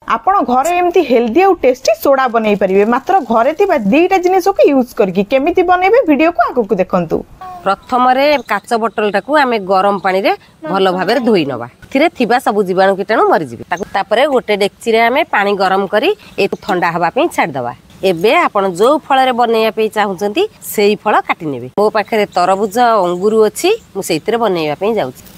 आपण घरे एमती हेल्दी और टेस्टी सोडा बनई परिबे मात्र घरे थिबा दीटा जिनिस को यूज करके केमिति बनैबे वीडियो को आगु को देखंतु। प्रथम काच बोतल टाकू आमे गरम पानी रे भलो भाबे धोई नबा थिरे थिबा सब जीवाणु कीटाणु मरि जिवे ताकू तापरे गोटे डेक्ची रे आमे पानी गरम करी ए ठंडा हवा पे छाड़ दबा। एबे आपण जो फल रे बनैया पे चाहुचंती सेही फल काटी नेबे। मो पाखरे तरबुज अंगूर अछि मु सेहितरे बनैया पे जाउछि।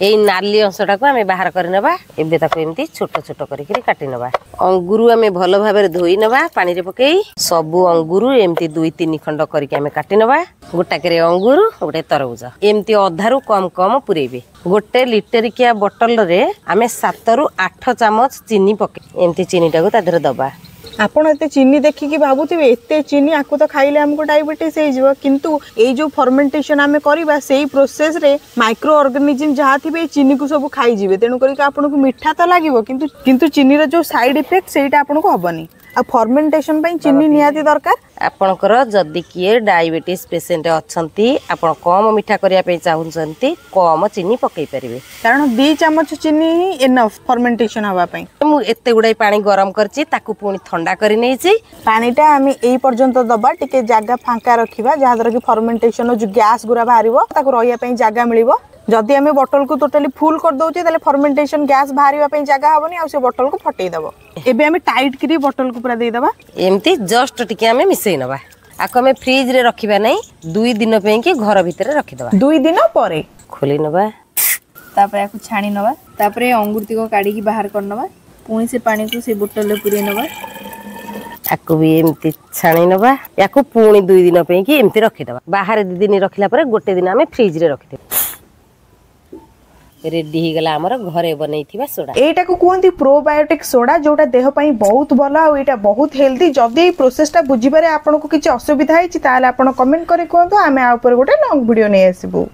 एई नाली अंशटा को आमे बाहर कर नबा। एबे ताको एमती छोट छोट करिकरी काटी नबा। अंगूर आमे भलो भाबे धोई नबा पानी रे पकेई सबु अंगूर एमती 2-3 खंड करिके आमे काटी नबा। गोटा करे अंगूर गोटे तरबुज एमती अधारु कम कम पुरेबे। गोटे लिटरिकिया बोतल रे आमे 7 रु 8 चामच चीनी पके एमती चीनी टाको तादर दबा। आपण एते चीनी देखिकी भाबुथिबे एते चीनी आकु तो खाइले हमको डायबिटीज हे जिवो किंतु ए जो फर्मेंटेशन आमे करबा सेही प्रोसेस रे माइक्रो ऑर्गेनिज्म जहा थिबे चीनी को सब खाई जिवे तेनु करी आपण को मीठा तो लागिवो किंतु चीनी रो जो साइड इफेक्ट सेहीटा आपण को हबनी। आ फर्मेंटेशन पई चीनी नियाती दरकार। आपणकर जदि किए डायबिटीज पेशेंट अछंती आपण कम मीठा करिया पे चाहुचंती कम चीनी पकई परिबे कारण 2 चम्मच चीनी ही इनफ फर्मेंटेशन हवा पई। मु एते गुडै पानी गरम करची ताकू पुनी ठंडा करी नेची पानीटा आमी एई पर्यंत दबा टिके जागा फांका रखिबा जहा दर कि फर्मेंटेशन जो गैस गुरा बाहरिबो ताकू रहिया पई जागा मिलिबो। जदि आमे बोतल को टोटली फुल कर दोचे ताले फर्मेंटेशन गैस बाहरिबा पई जागा हबनी आ से बोतल को फटई दबो। एबे आमे टाइट करी बोतल को पूरा दे दबा एमती जस्ट टिके आमे मिसई नबा। आको आमे फ्रिज रे रखिबा नै 2 दिन पे कि घर भीतर रखि दबा। 2 दिन परे खोली नबा तापरे आको छाणी नबा तापरे अंगूरती को काढी की बाहर कर नबा पुणी से पानी को से बोतल ले पुरे नबा आको भी एमती छाणी नबा याको पुणी 2 दिन पे कि एमती रखि दबा। बाहर 2 दिन रखिला परे गोटे दिन आमे फ्रिज रे रखि दे रेडी ही गला हमर घरे बनैथिबा सोडा। एटा को कोंती प्रोबायोटिक सोडा जोटा देह पई बहुत भला और एटा बहुत हेल्दी। जदि ए प्रोसेसटा बुझी पारे आपन को किछ असुविधा है ताले आपन कमेंट करी कोंतो आमे आ ऊपर गोटे लॉन्ग वीडियो नै आसीबू।